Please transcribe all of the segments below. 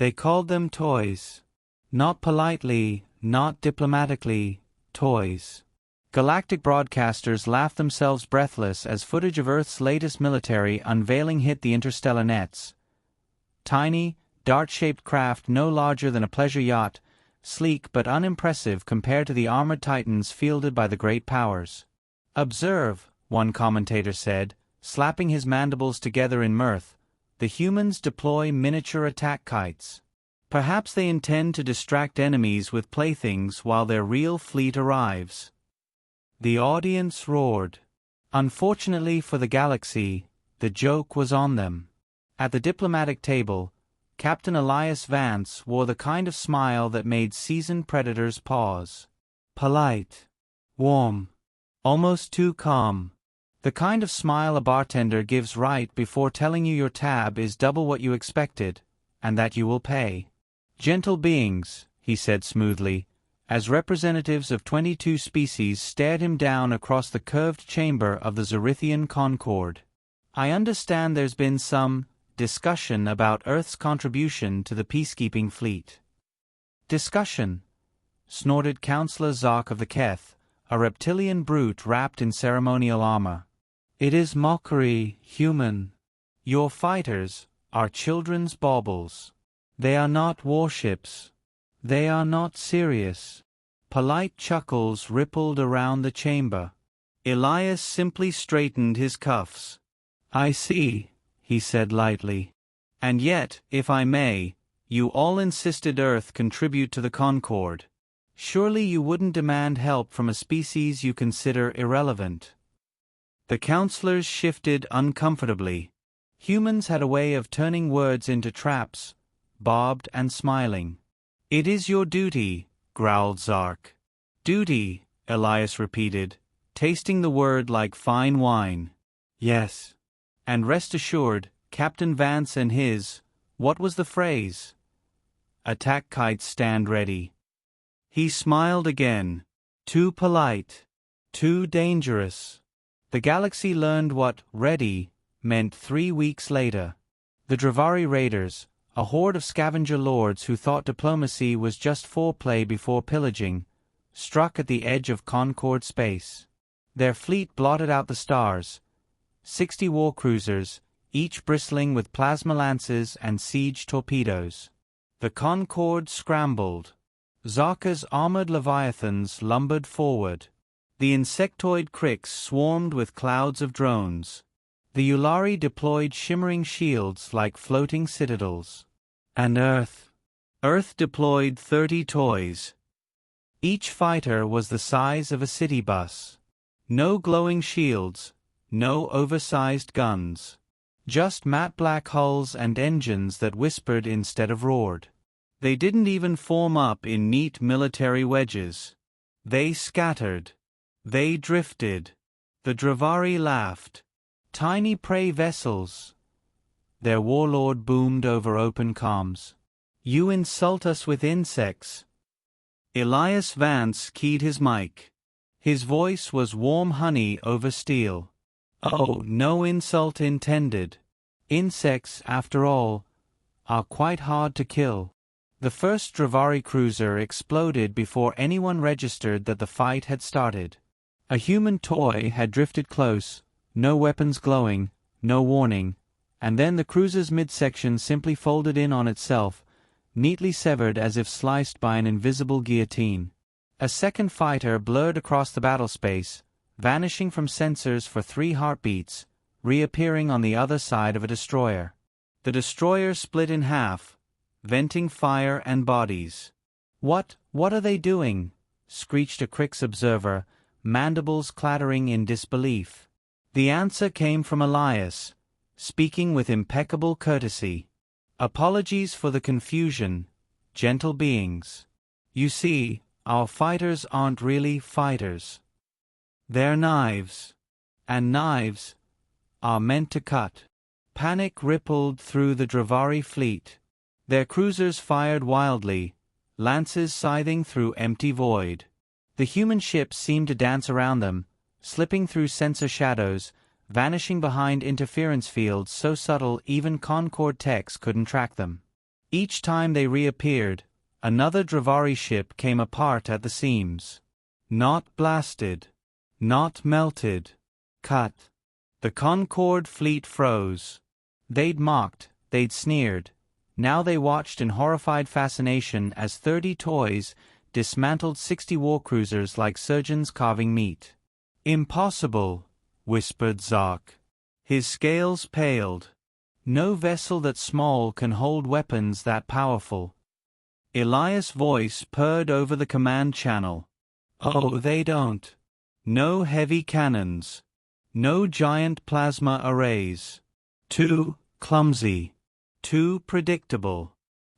They called them toys. Not politely, not diplomatically, toys. Galactic broadcasters laughed themselves breathless as footage of Earth's latest military unveiling hit the interstellar nets. Tiny, dart-shaped craft no larger than a pleasure yacht, sleek but unimpressive compared to the armored titans fielded by the great powers. "Observe," one commentator said, slapping his mandibles together in mirth, "the humans deploy miniature attack kites. Perhaps they intend to distract enemies with playthings while their real fleet arrives." The audience roared. Unfortunately for the galaxy, the joke was on them. At the diplomatic table, Captain Elias Vance wore the kind of smile that made seasoned predators pause. Polite. Warm. Almost too calm. The kind of smile a bartender gives right before telling you your tab is double what you expected, and that you will pay. "Gentle beings," he said smoothly, as representatives of 22 species stared him down across the curved chamber of the Zorithian Concorde. "I understand there's been some discussion about Earth's contribution to the peacekeeping fleet." "Discussion?" snorted Counselor Zark of the Keth, a reptilian brute wrapped in ceremonial armor. "It is mockery, human. Your fighters are children's baubles. They are not warships. They are not serious." Polite chuckles rippled around the chamber. Elias simply straightened his cuffs. "I see," he said lightly. "And yet, if I may, you all insisted Earth contribute to the Concorde. Surely you wouldn't demand help from a species you consider irrelevant." The counselors shifted uncomfortably. Humans had a way of turning words into traps, barbed and smiling. "It is your duty," growled Zark. "Duty," Elias repeated, tasting the word like fine wine. "Yes. And rest assured, Captain Vance and his, what was the phrase? Attack kites stand ready." He smiled again. Too polite. Too dangerous. The galaxy learned what "ready" meant 3 weeks later. The Dravari Raiders, a horde of scavenger lords who thought diplomacy was just foreplay before pillaging, struck at the edge of Concorde space. Their fleet blotted out the stars. 60 war cruisers, each bristling with plasma lances and siege torpedoes. The Concorde scrambled. Zarka's armored leviathans lumbered forward. The insectoid cricks swarmed with clouds of drones. The Yulari deployed shimmering shields like floating citadels. And Earth deployed 30 toys. Each fighter was the size of a city bus. No glowing shields, no oversized guns. Just matte black hulls and engines that whispered instead of roared. They didn't even form up in neat military wedges. They scattered. They drifted. The Dravari laughed. "Tiny prey vessels." Their warlord boomed over open comms. "You insult us with insects." Elias Vance keyed his mic. His voice was warm honey over steel. "Oh, no insult intended. Insects, after all, are quite hard to kill." The first Dravari cruiser exploded before anyone registered that the fight had started. A human toy had drifted close, no weapons glowing, no warning, and then the cruiser's midsection simply folded in on itself, neatly severed as if sliced by an invisible guillotine. A second fighter blurred across the battlespace, vanishing from sensors for 3 heartbeats, reappearing on the other side of a destroyer. The destroyer split in half, venting fire and bodies. What are they doing?" screeched a Crix observer, mandibles clattering in disbelief. The answer came from Elias, speaking with impeccable courtesy. "Apologies for the confusion, gentle beings. You see, our fighters aren't really fighters. They're knives. And knives are meant to cut." Panic rippled through the Dravari fleet. Their cruisers fired wildly, lances scything through empty void. The human ships seemed to dance around them, slipping through sensor shadows, vanishing behind interference fields so subtle even Concorde techs couldn't track them. Each time they reappeared, another Dravari ship came apart at the seams. Not blasted. Not melted. Cut. The Concorde fleet froze. They'd mocked, they'd sneered. Now they watched in horrified fascination as 30 toys dismantled 60 warcruisers like surgeons carving meat. "Impossible," whispered Zark. His scales paled. "No vessel that small can hold weapons that powerful." Elias' voice purred over the command channel. "Oh, they don't. No heavy cannons. No giant plasma arrays. Too clumsy. Too predictable."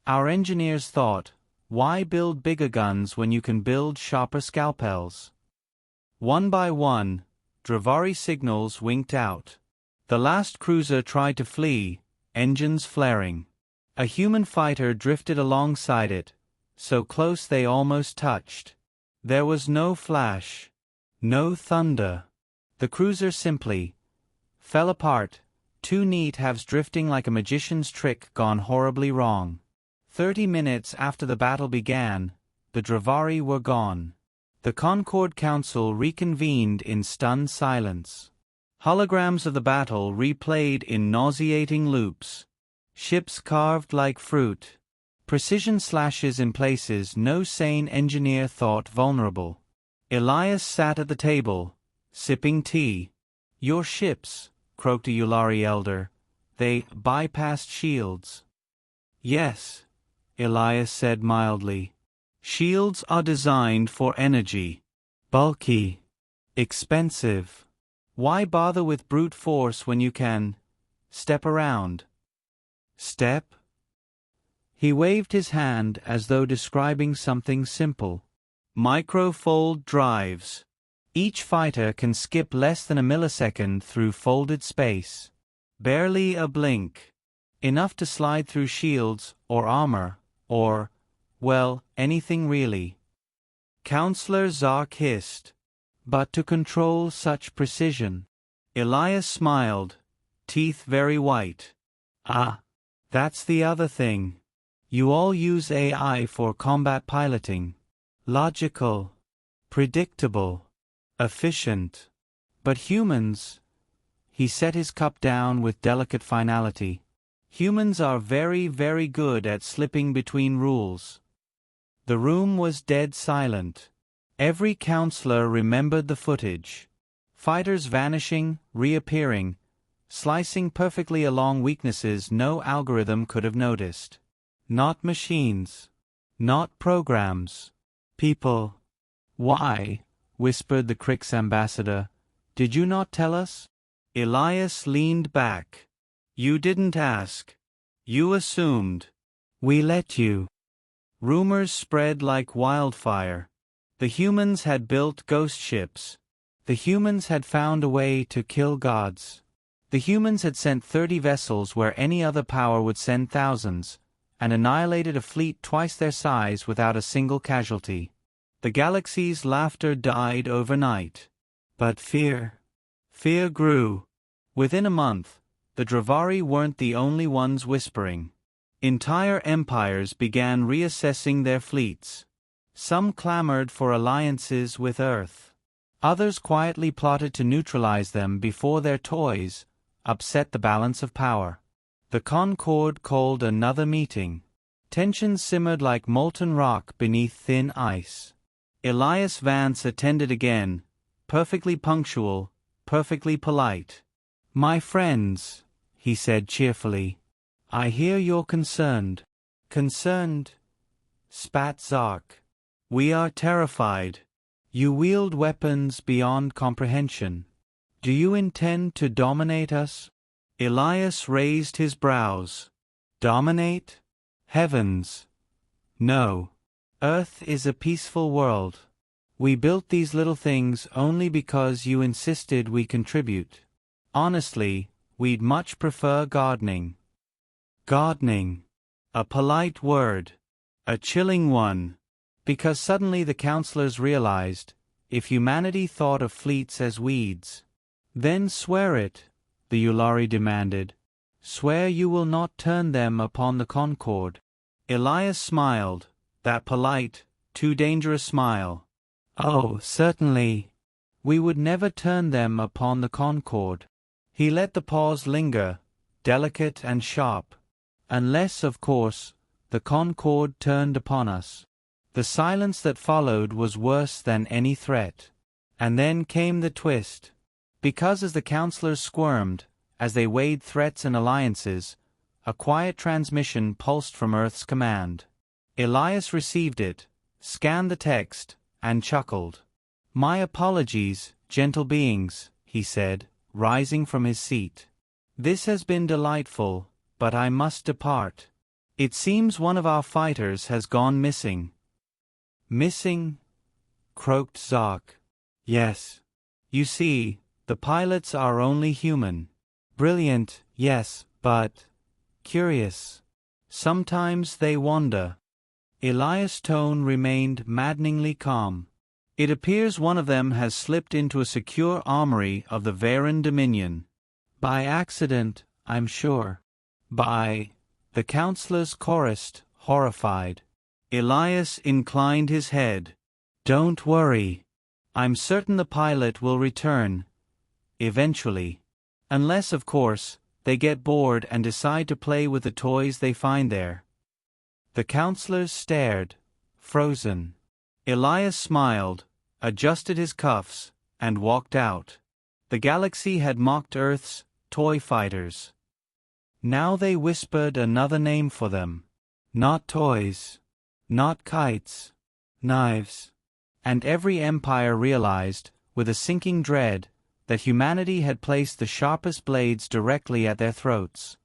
Our engineers thought, why build bigger guns when you can build sharper scalpels? One by one, Dravari signals winked out. The last cruiser tried to flee, engines flaring. A human fighter drifted alongside it, so close they almost touched. There was no flash. No thunder. The cruiser simply fell apart, two neat halves drifting like a magician's trick gone horribly wrong. 30 minutes after the battle began, the Dravari were gone. The Concorde Council reconvened in stunned silence. Holograms of the battle replayed in nauseating loops. Ships carved like fruit. Precision slashes in places no sane engineer thought vulnerable. Elias sat at the table, sipping tea. "Your ships," croaked a Yulari elder. "They bypassed shields." "Yes," Elias said mildly. "Shields are designed for energy. Bulky. Expensive. Why bother with brute force when you can step around?" "Step?" He waved his hand as though describing something simple. "Microfold drives. Each fighter can skip less than a millisecond through folded space. Barely a blink. Enough to slide through shields or armor or, well, anything really." Counselor Zark hissed. "But to control such precision." Elias smiled, teeth very white. "Ah, that's the other thing. You all use AI for combat piloting. Logical. Predictable. Efficient. But humans—" He set his cup down with delicate finality. "Humans are very, very good at slipping between rules." The room was dead silent. Every counselor remembered the footage. Fighters vanishing, reappearing, slicing perfectly along weaknesses no algorithm could have noticed. Not machines. Not programs. People. "Why?" whispered the Crick's ambassador. "Did you not tell us?" Elias leaned back. "You didn't ask. You assumed. We let you." Rumors spread like wildfire. The humans had built ghost ships. The humans had found a way to kill gods. The humans had sent 30 vessels where any other power would send thousands, and annihilated a fleet twice their size without a single casualty. The galaxy's laughter died overnight. But fear grew. Within a month, the Dravari weren't the only ones whispering. Entire empires began reassessing their fleets. Some clamored for alliances with Earth. Others quietly plotted to neutralize them before their toys upset the balance of power. The Concorde called another meeting. Tensions simmered like molten rock beneath thin ice. Elias Vance attended again, perfectly punctual, perfectly polite. "My friends," he said cheerfully, "I hear you're concerned." "Concerned?" spat Zark. "We are terrified. You wield weapons beyond comprehension. Do you intend to dominate us?" Elias raised his brows. "Dominate? Heavens! No. Earth is a peaceful world. We built these little things only because you insisted we contribute. Honestly, we'd much prefer gardening." Gardening. A polite word. A chilling one. Because suddenly the counselors realized, if humanity thought of fleets as weeds, "Then swear it," the Yulari demanded. "Swear you will not turn them upon the Concorde." Elias smiled, that polite, too dangerous smile. Oh, certainly. We would never turn them upon the Concord. He let the pause linger, delicate and sharp. Unless, of course, the Concord turned upon us. The silence that followed was worse than any threat. And then came the twist. Because as the counselors squirmed, as they weighed threats and alliances, a quiet transmission pulsed from Earth's command. Elias received it, scanned the text, and chuckled. "My apologies, gentle beings," he said, rising from his seat. "This has been delightful, but I must depart. It seems one of our fighters has gone missing." "Missing?" croaked Zark. "Yes. You see, the pilots are only human. Brilliant, yes, but curious. Sometimes they wander." Elias' tone remained maddeningly calm. "It appears one of them has slipped into a secure armory of the Varen Dominion. By accident, I'm sure." "By..." the counselors chorused, horrified. Elias inclined his head. "Don't worry. I'm certain the pilot will return. Eventually. Unless, of course, they get bored and decide to play with the toys they find there." The counselors stared, frozen. Elias smiled, adjusted his cuffs, and walked out. The galaxy had mocked Earth's toy fighters. Now they whispered another name for them. Not toys. Not kites. Knives. And every empire realized, with a sinking dread, that humanity had placed the sharpest blades directly at their throats.